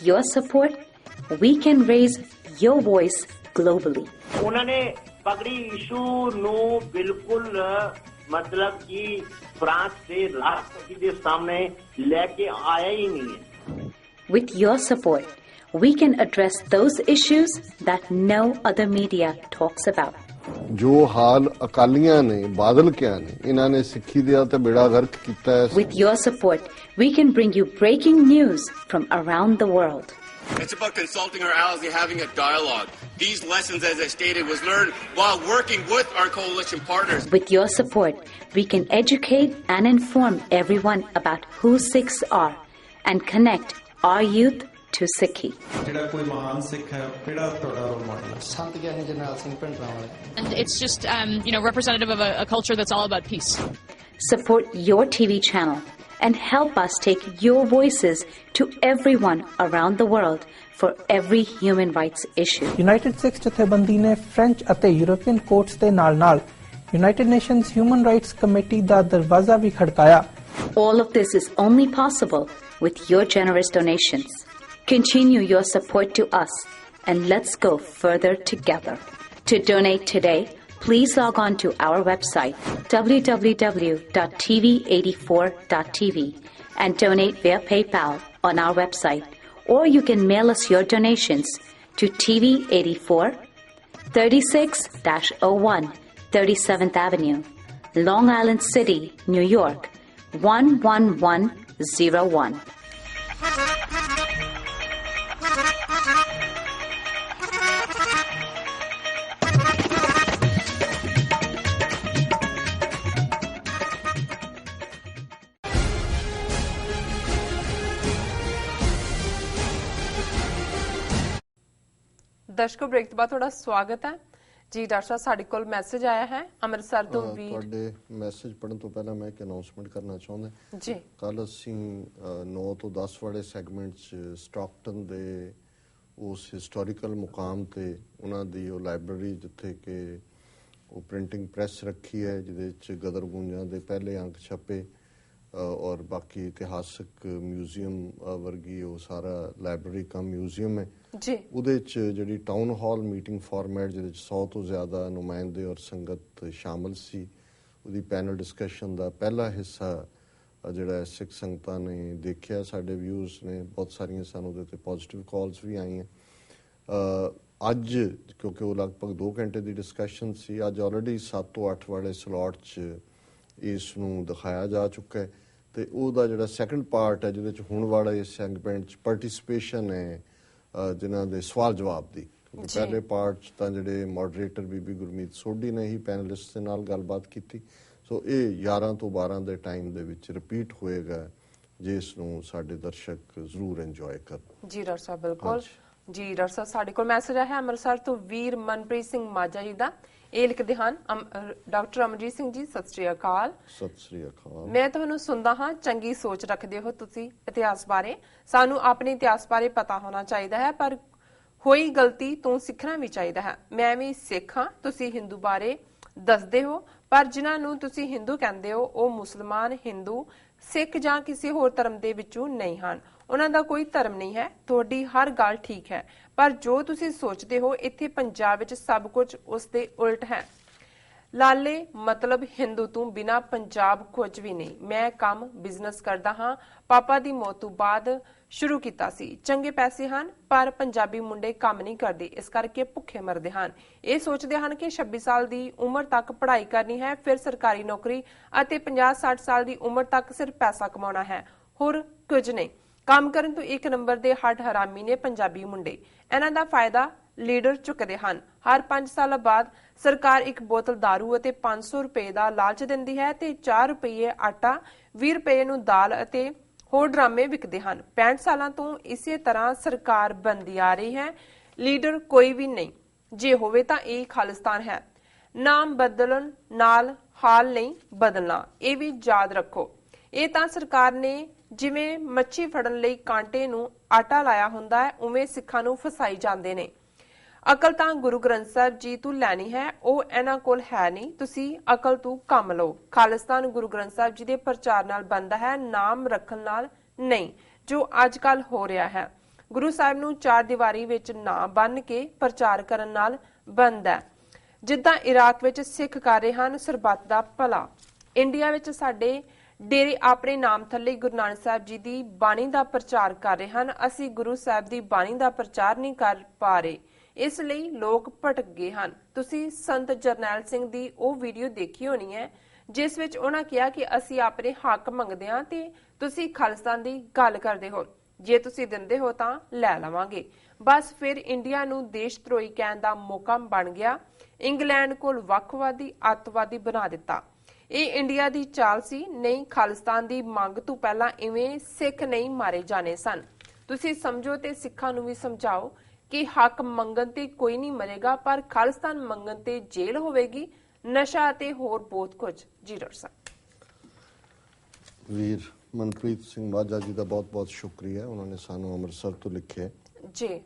With your support, we can raise your voice globally. उन्होंने पगड़ी issue no बिल्कुल मतलब कि फ्रांस से राष्ट्रपति के सामने लेके आया ही नहीं है. With your support, we can address those issues that no other media talks about. जो हाल अकालियां ने बादल क्या ने इन्हां ने सिੱਖੀ दिया ते बेड़ा गर्क कीता है. With your support, we can bring you breaking news from around the world. It's about consulting our allies and having a dialogue. These lessons, as I stated, was learned while working with our coalition partners. With your support, we can educate and inform everyone about who Sikhs are and connect our youth to Sikhi. And it's just, representative of a culture that's all about peace. Support your TV channel and help us take your voices to everyone around the world for every human rights issue. United Sikhs ਜਥੇਬੰਦੀ ਨੇ French ਅਤੇ European courts ਦੇ ਨਾਲ-ਨਾਲ United Nations Human Rights Committee ਦਾ ਦਰਵਾਜ਼ਾ ਵੀ ਖੜਕਾਇਆ. All of this is only possible with your generous donations. Continue your support to us and let's go further together. To donate today, please log on to our website www.tv84.tv and donate via PayPal on our website, or you can mail us your donations to TV84 36-01 37th Avenue, Long Island City, New York 11101. दर्शकों break के बाद थोड़ा स्वागत है जी. Doctor साहब साडे कोल message आया है अमृतसर तो भी. ਤੁਹਾਡੇ ਮੈਸੇਜ ਪੜਨ ਤੋਂ ਪਹਿਲਾਂ ਮੈਂ ਇੱਕ ਅਨਾਉਂਸਮੈਂਟ ਕਰਨਾ ਚਾਹੁੰਦਾ ਜੀ. ਕੱਲ ਅਸੀਂ 9 ਤੋਂ 10 ਵਾਲੇ ਸੈਗਮੈਂਟ ਚ ਸਟਾਕਟਨ ਦੇ ਉਸ ਹਿਸਟੋਰੀਕਲ ਮੁਕਾਮ ਤੇ ਉਹਨਾਂ ਦੀ ਉਹ ਲਾਇਬ੍ਰੇਰੀ ਜਿੱਥੇ ਕਿ ਉਹ ਪ੍ਰਿੰਟਿੰਗ ਪ੍ਰੈਸ ਰੱਖੀ ਹੈ ਜਿਹਦੇ ਚ ਗਦਰ ਗੁੰਜਾਂ ਦੇ ਪਹਿਲੇ ਅੰਕ ਛਪੇ ਔਰ ਬਾਕੀ ਇਤਿਹਾਸਕ ਮਿਊਜ਼ੀਅਮ ਵਰਗੀ ਉਹ ਸਾਰਾ ਲਾਇਬ੍ਰੇਰੀ ਕਮ ਮਿਊਜ਼ੀਅਮ ਹੈ ਜੀ. ਉਹਦੇ ਚ ਜਿਹੜੀ ਟਾਊਨ ਹਾਲ ਮੀਟਿੰਗ ਫਾਰਮੈਟ ਜਿਹਦੇ ਚ 100 ਤੋਂ ਜ਼ਿਆਦਾ ਨੁਮਾਇੰਦੇ ਔਰ ਸੰਗਤ ਸ਼ਾਮਲ ਸੀ. ਉਹਦੀ ਪੈਨਲ ਡਿਸਕਸ਼ਨ ਦਾ ਪਹਿਲਾ ਹਿੱਸਾ ਜਿਹੜਾ ਸਿੱਖ ਸੰਗਤਾਂ ਨੇ ਦੇਖਿਆ. ਸਾਡੇ ਵਿਊਜ਼ ਨੇ ਬਹੁਤ ਸਾਰੀਆਂ ਸਾਨੂੰ ਉਹਦੇ 'ਤੇ ਪੋਜ਼ੀਟਿਵ ਕਾਲਸ ਵੀ ਆਈਆਂ. ਅੱਜ ਕਿਉਂਕਿ ਉਹ ਲਗਭਗ 2 ਘੰਟੇ ਦੀ ਡਿਸਕਸ਼ਨ ਸੀ, ਅੱਜ ਆਲਰੇਡੀ 7 ਤੋਂ 8 ਵਾਲੇ ਸਲੋਟ 'ਚ ਇਸ ਨੂੰ ਦਿਖਾਇਆ ਜਾ ਚੁੱਕਾ ਹੈ ਤੇ ਉਹਦਾ ਜਿਹੜਾ ਸੈਕੰਡ ਪਾਰਟ ਹੈ ਜਿਹਦੇ 'ਚ ਹੁਣ ਵਾਲੇ ਸੈਗਮੈਂਟ 'ਚ ਪਾਰਟਿਸਿਪੇਸ਼ਨ ਹੈ ਜਿਨ੍ਹਾਂ ਦੇ ਸਵਾਲ ਜਵਾਬ ਦੀ. ਪਹਿਲੇ ਪਾਰਟ 'ਚ ਤਾਂ ਜਿਹੜੇ ਮੋਡਰੇਟਰ ਬੀਬੀ ਗੁਰਮੀਤ ਸੋਢੀ ਨੇ ਹੀ ਪੈਨਲਿਸਟ ਦੇ ਨਾਲ ਗੱਲਬਾਤ ਕੀਤੀ. ਸੋ ਇਹ 11 ਤੋਂ 12 ਦੇ ਟਾਈਮ ਦੇ ਵਿੱਚ ਰਿਪੀਟ ਹੋਏਗਾ ਜਿਸ ਨੂੰ ਸਾਡੇ ਦਰਸ਼ਕ ਜ਼ਰੂਰ ਇੰਜੋਏ ਕਰਨ. ਜੀ ਡਾਕਟਰ ਸਾਹਿਬ ਬਿਲਕੁਲ ਜੀ. ਡਾਕਟਰ ਸਾਹਿਬ ਸਾਡੇ ਕੋਲ ਮੈਸੇਜ ਆਇਆ ਅੰਮ੍ਰਿਤਸਰ ਤੋਂ ਵੀਰ ਮਨਪ੍ਰੀਤ ਸਿੰਘ ਮਾਝਾ ਜੀ ਦਾ. ਇਹ ਲਿਖਦੇ ਹਨ ਡਾਕਟਰ ਅਮਰਜੀਤ ਸਿੰਘ ਜੀ ਸਤਿ ਸ੍ਰੀ ਅਕਾਲ. ਸਤਿ ਸ੍ਰੀ ਅਕਾਲ. ਮੈਂ ਤੁਹਾਨੂੰ ਸੁਣਦਾ ਹਾਂ ਚੰਗੀ ਸੋਚ ਰੱਖਦੇ ਹੋ ਤੁਸੀਂ ਇਤਿਹਾਸ ਬਾਰੇ. ਸਾਨੂੰ ਆਪਣੇ ਇਤਿਹਾਸ ਬਾਰੇ ਪਤਾ ਹੋਣਾ ਚਾਹੀਦਾ ਹੈ ਪਰ ਹੋਈ ਗਲਤੀ ਤੋਂ ਸਿੱਖਣਾ ਵੀ ਚਾਹੀਦਾ ਹੈ. ਮੈਂ ਵੀ ਸਿੱਖ ਹਾਂ, ਤੁਸੀਂ ਹਿੰਦੂ ਬਾਰੇ ਦੱਸਦੇ ਹੋ ਪਰ ਜਿਨ੍ਹਾਂ ਨੂੰ ਤੁਸੀਂ ਹਿੰਦੂ ਕਹਿੰਦੇ ਹੋ ਉਹ ਮੁਸਲਮਾਨ, ਹਿੰਦੂ, ਸਿੱਖ ਜਾਂ ਕਿਸੇ ਹੋਰ ਧਰਮ ਦੇ ਵਿੱਚੋਂ ਨਹੀਂ ਹਨ. ਉਹਨਾਂ ਦਾ ਕੋਈ ਧਰਮ ਨਹੀਂ ਹੈ. ਤੁਹਾਡੀ ਹਰ ਗੱਲ ਠੀਕ ਹੈ ਪਰ ਜੋ ਤੁਸੀਂ ਸੋਚਦੇ ਹੋ ਇੱਥੇ ਪੰਜਾਬ ਵਿੱਚ ਸਭ ਕੁਝ ਉਸ ਦੇ ਉਲਟ ਹੈ. ਲਾਲੇ ਮਤਲਬ ਹਿੰਦੂ ਤੋਂ ਬਿਨਾ ਪੰਜਾਬ ਕੁਝ ਵੀ ਨਹੀਂ. ਮੈਂ ਕੰਮ ਬਿਜ਼ਨਸ ਕਰਦਾ ਹਾਂ, ਪਾਪਾ ਦੀ ਮੌਤ ਤੋਂ ਬਾਅਦ ਸ਼ੁਰੂ ਕੀਤਾ ਸੀ. ਚੰਗੇ ਪੈਸੇ ਹਨ ਪਰ ਪੰਜਾਬੀ ਮੁੰਡੇ ਕੰਮ ਨਹੀਂ ਕਰਦੇ, ਇਸ ਕਰਕੇ ਭੁੱਖੇ ਮਰਦੇ ਹਨ. ਇਹ ਸੋਚਦੇ ਹਨ ਕਿ 26 ਸਾਲ ਦੀ ਉਮਰ ਤੱਕ ਪੜ੍ਹਾਈ ਕਰਨੀ ਹੈ, ਫਿਰ ਸਰਕਾਰੀ ਨੌਕਰੀ ਅਤੇ 50-60 ਸਾਲ ਦੀ ਉਮਰ ਤੱਕ ਸਿਰਫ ਪੈਸਾ ਕਮਾਉਣਾ ਹੈ, ਹੋਰ ਕੁਝ ਨਹੀਂ. ਕੰਮ ਕਰਨ ਤੋਂ 1 ਨੰਬਰ ਦੇ ਹੱਡ ਹਰਾਮੀ ਨੇ ਪੰਜਾਬੀ ਮੁੰਡੇ. ਇਹਨਾਂ ਦਾ ਫਾਇਦਾ ਲੀਡਰ ਚੁੱਕਦੇ ਹਨ. ਹਰ 5 ਸਾਲਾਂ ਬਾਅਦ ਸਰਕਾਰ ਇੱਕ ਬੋਤਲ ਦਾਰੂ ਅਤੇ 500 ਰੁਪਏ ਦਾ ਲਾਲਚ ਦਿੰਦੀ ਹੈ ਤੇ 4 ਰੁਪਏ ਆਟਾ, 20 ਰੁਪਏ ਨੂੰ ਦਾਲ ਅਤੇ ਹੋਰ ਡਰਾਮੇ ਵਿਕਦੇ ਹਨ. 65 ਸਾਲਾਂ ਤੋਂ ਇਸੇ ਤਰ੍ਹਾਂ ਸਰਕਾਰ ਬਣਦੀ ਆ ਰਹੀ ਹੈ, ਲੀਡਰ ਕੋਈ ਵੀ ਨਹੀਂ. ਜੇ ਹੋਵੇ ਤਾਂ ਇਹ ਖਾਲਿਸਤਾਨ ਹੈ. ਨਾਮ ਬਦਲਣ ਨਾਲ ਹਾਲ ਨਹੀਂ ਬਦਲਣਾ, ਇਹ ਵੀ ਯਾਦ ਰੱਖੋ. ਇਹ ਤਾਂ ਸਰਕਾਰ ਨੇ ਜਿਵੇਂ ਮੱਛੀ ਫੜਨ ਲਈ ਕਾਂਟੇ ਨੂੰ ਆਟਾ ਲਾਇਆ ਹੁੰਦਾ ਹੈ ਉਵੇਂ ਸਿੱਖਾਂ ਨੂੰ ਫਸਾਈ ਜਾਂਦੇ ਨੇ. ਅਕਲ ਤਾਂ ਗੁਰੂ ਗ੍ਰੰਥ ਸਾਹਿਬ ਜੀ ਤੋਂ ਲੈਣੀ ਹੈ, ਉਹ ਇਹਨਾਂ ਕੋਲ ਹੈ ਨਹੀਂ. ਤੁਸੀਂ ਅਕਲ ਤੋਂ ਕੰਮ ਲਓ. ਖਾਲਿਸਤਾਨ ਗੁਰੂ ਗ੍ਰੰਥ ਸਾਹਿਬ ਜੀ ਦੇ ਪ੍ਰਚਾਰ ਨਾਲ ਬਣਦਾ ਹੈ, ਨਾਮ ਰੱਖਣ ਨਾਲ ਨਹੀਂ, ਜੋ ਅੱਜ ਕੱਲ ਹੋ ਰਿਹਾ ਹੈ. ਗੁਰੂ ਸਾਹਿਬ ਨੂੰ ਚਾਰ ਦੀਵਾਰੀ ਵਿੱਚ ਨਾ ਬੰਨ੍ਹ ਕੇ ਪ੍ਰਚਾਰ ਕਰਨ ਨਾਲ ਬਣਦਾ ਹੈ, ਜਿੱਦਾਂ ਇਰਾਕ ਵਿੱਚ ਸਿੱਖ ਕਰ ਰਹੇ ਹਨ ਸਰਬੱਤ ਦਾ ਭਲਾ। ਇੰਡੀਆ ਵਿੱਚ ਸਾਡੇ ਡੇਰੇ ਆਪਣੇ ਨਾਮ ਥੱਲੇ ਗੁਰੂ ਨਾਨਕ ਸਾਹਿਬ ਜੀ ਦੀ ਬਾਣੀ ਦਾ ਪ੍ਰਚਾਰ ਕਰ ਰਹੇ ਹਨ। ਅਸੀਂ ਗੁਰੂ ਸਾਹਿਬ ਦੀ ਬਾਣੀ ਦਾ ਪ੍ਰਚਾਰ ਨਹੀਂ ਕਰ ਪਾ ਰਹੇ, ਇਸ ਲਈ ਲੋਕ ਭਟਕ ਗਏ ਹਨ। ਤੁਸੀਂ ਸੰਤ ਜਰਨੈਲ ਸਿੰਘ ਦੀ ਉਹ ਵੀਡੀਓ ਦੇਖੀ ਹੋਣੀ ਹੈ ਜਿਸ ਵਿੱਚ ਉਹਨਾਂ ਕਿਹਾ ਕਿ ਅਸੀਂ ਆਪਣੇ ਹੱਕ ਮੰਗਦੇ ਹਾਂ ਤੇ ਤੁਸੀਂ ਖਾਲਿਸਤਾਨ ਦੀ ਗੱਲ ਕਰਦੇ ਹੋ, ਜੇ ਤੁਸੀਂ ਦਿੰਦੇ ਹੋ ਤਾਂ ਲੈ ਲਵਾਂਗੇ। ਬਸ ਫਿਰ ਇੰਡੀਆ ਨੂੰ ਦੇਸ਼ ਧਰੋਹੀ ਕਹਿਣ ਦਾ ਮੌਕਾ ਬਣ ਗਿਆ। ਇੰਗਲੈਂਡ ਕੋਲ ਵੱਖਵਾਦੀ ਅੱਤਵਾਦੀ ਬਣਾ ਦਿੱਤਾ। ਇਹ ਇੰਡੀਆ ਦੀ ਚਾਲ ਸੀ। ਨਹੀਂ, ਖਾਲਿਸਤਾਨ ਦੀ ਮੰਗ ਤੋਂ ਪਹਿਲਾਂ ਇਵੇਂ ਸਿੱਖ ਨਹੀਂ ਮਾਰੇ ਜਾਣੇ ਸਨ। ਤੁਸੀਂ ਸਮਝੋ ਤੇ ਸਿੱਖਾਂ ਨੂੰ ਵੀ ਸਮਝਾਓ ਕਿ ਹੱਕ ਮੰਗਣ ਤੇ ਕੋਈ ਨਹੀਂ ਮਰੇਗਾ, ਪਰ ਖਾਲਿਸਤਾਨ ਮੰਗਣ ਤੇ ਜੇਲ੍ਹ ਹੋਵੇਗੀ, ਨਸ਼ਾ ਅਤੇ ਹੋਰ ਬਹੁਤ ਕੁਝ। ਜੀ ਡਾਕਟਰ ਸਾਹਿਬ। ਵੀਰ ਮਨਪ੍ਰੀਤ ਸਿੰਘ ਮਾਝਾ ਜੀ ਦਾ ਬਹੁਤ-ਬਹੁਤ ਸ਼ੁਕਰੀਆ, ਉਹਨਾਂ ਨੇ ਸਾਨੂੰ ਅੰਮ੍ਰਿਤਸਰ ਤੋਂ ਲਿਖਿਆ ਜੀ।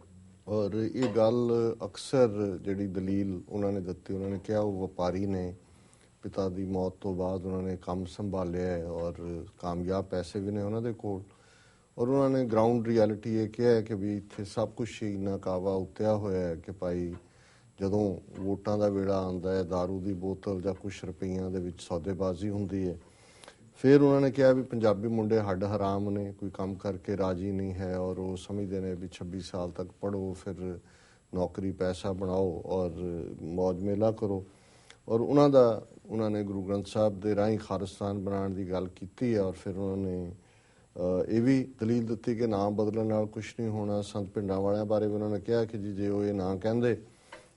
ਔਰ ਇਹ ਗੱਲ ਅਕਸਰ ਜਿਹੜੀ ਦਲੀਲ ਉਹਨਾਂ ਨੇ ਦਿੱਤੀ, ਉਹਨਾਂ ਨੇ ਕਿਹਾ ਉਹ ਵਪਾਰੀ ਨੇ, ਪਿਤਾ ਦੀ ਮੌਤ ਤੋਂ ਬਾਅਦ ਉਹਨਾਂ ਨੇ ਕੰਮ ਸੰਭਾਲਿਆ ਹੈ ਔਰ ਕਾਮਯਾਬ ਪੈਸੇ ਵੀ ਨੇ ਉਹਨਾਂ ਦੇ ਕੋਲ, ਔਰ ਉਹਨਾਂ ਨੇ ਗਰਾਊਂਡ ਰਿਐਲਿਟੀ ਇਹ ਕਿਹਾ ਹੈ ਕਿ ਵੀ ਇੱਥੇ ਸਭ ਕੁਝ ਹੀ ਨਾਕਾਵਾ ਉੱਤਿਆ ਹੋਇਆ ਹੈ ਕਿ ਭਾਈ ਜਦੋਂ ਵੋਟਾਂ ਦਾ ਵੇਲਾ ਆਉਂਦਾ ਹੈ ਦਾਰੂ ਦੀ ਬੋਤਲ ਜਾਂ ਕੁਛ ਰੁਪਈਆਂ ਦੇ ਵਿੱਚ ਸੌਦੇਬਾਜ਼ੀ ਹੁੰਦੀ ਹੈ। ਫਿਰ ਉਹਨਾਂ ਨੇ ਕਿਹਾ ਵੀ ਪੰਜਾਬੀ ਮੁੰਡੇ ਹੱਡ ਹਰਾਮ ਨੇ, ਕੋਈ ਕੰਮ ਕਰਕੇ ਰਾਜੀ ਨਹੀਂ ਹੈ ਔਰ ਉਹ ਸਮਝਦੇ ਨੇ ਵੀ 26 ਸਾਲ ਤੱਕ ਪੜ੍ਹੋ, ਫਿਰ ਨੌਕਰੀ ਪੈਸਾ ਬਣਾਓ ਔਰ ਮੌਜ ਮੇਲਾ ਕਰੋ। ਔਰ ਉਹਨਾਂ ਨੇ ਗੁਰੂ ਗ੍ਰੰਥ ਸਾਹਿਬ ਦੇ ਰਾਹੀਂ ਖਾਲਿਸਤਾਨ ਬਣਾਉਣ ਦੀ ਗੱਲ ਕੀਤੀ ਹੈ। ਔਰ ਫਿਰ ਉਹਨਾਂ ਨੇ ਇਹ ਵੀ ਦਲੀਲ ਦਿੱਤੀ ਕਿ ਨਾਮ ਬਦਲਣ ਨਾਲ ਕੁਛ ਨਹੀਂ ਹੋਣਾ। ਸੰਤ ਪਿੰਡਾਂ ਵਾਲਿਆਂ ਬਾਰੇ ਵੀ ਉਹਨਾਂ ਨੇ ਕਿਹਾ ਕਿ ਜੀ ਜੇ ਉਹ ਇਹ ਨਾ ਕਹਿੰਦੇ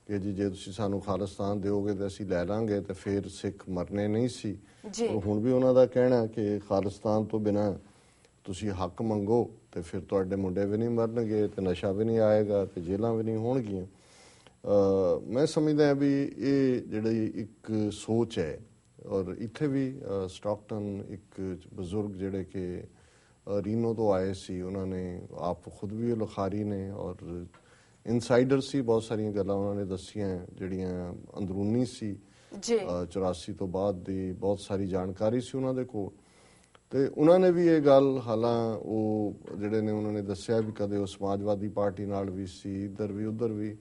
ਕਿ ਜੀ ਜੇ ਤੁਸੀਂ ਸਾਨੂੰ ਖਾਲਿਸਤਾਨ ਦਿਓਗੇ ਤਾਂ ਅਸੀਂ ਲੈ ਲਾਂਗੇ, ਤੇ ਫਿਰ ਸਿੱਖ ਮਰਨੇ ਨਹੀਂ ਸੀ। ਹੁਣ ਵੀ ਉਹਨਾਂ ਦਾ ਕਹਿਣਾ ਕਿ ਖਾਲਿਸਤਾਨ ਤੋਂ ਬਿਨਾਂ ਤੁਸੀਂ ਹੱਕ ਮੰਗੋ ਤੇ ਫਿਰ ਤੁਹਾਡੇ ਮੁੰਡੇ ਵੀ ਨਹੀਂ ਮਰਨਗੇ ਤੇ ਨਸ਼ਾ ਵੀ ਨਹੀਂ ਆਏਗਾ ਤੇ ਜੇਲ੍ਹਾਂ ਵੀ ਨਹੀਂ ਹੋਣਗੀਆਂ। ਮੈਂ ਸਮਝਦਾ ਵੀ ਇਹ ਜਿਹੜੀ ਇੱਕ ਸੋਚ ਹੈ। ਔਰ ਇੱਥੇ ਵੀ ਸਟਾਕਟਨ ਇੱਕ ਬਜ਼ੁਰਗ ਜਿਹੜੇ ਕਿ ਰੀਨੋ ਤੋਂ ਆਏ ਸੀ, ਉਹਨਾਂ ਨੇ ਆਪ ਖੁਦ ਵੀ ਲਿਖਾਰੀ ਨੇ ਔਰ ਇਨਸਾਈਡਰ ਸੀ, ਬਹੁਤ ਸਾਰੀਆਂ ਗੱਲਾਂ ਉਹਨਾਂ ਨੇ ਦੱਸੀਆਂ ਜਿਹੜੀਆਂ ਅੰਦਰੂਨੀ ਸੀ। 84 ਤੋਂ ਬਾਅਦ ਦੀ ਬਹੁਤ ਸਾਰੀ ਜਾਣਕਾਰੀ ਸੀ ਉਹਨਾਂ ਦੇ ਕੋਲ, ਤੇ ਉਹਨਾਂ ਨੇ ਵੀ ਇਹ ਗੱਲ, ਹਾਲਾਂ ਉਹ ਜਿਹੜੇ ਨੇ ਉਹਨਾਂ ਨੇ ਦੱਸਿਆ ਵੀ ਕਦੇ ਉਹ ਸਮਾਜਵਾਦੀ ਪਾਰਟੀ ਨਾਲ ਵੀ ਸੀ, ਇੱਧਰ ਵੀ ਉੱਧਰ ਵੀ।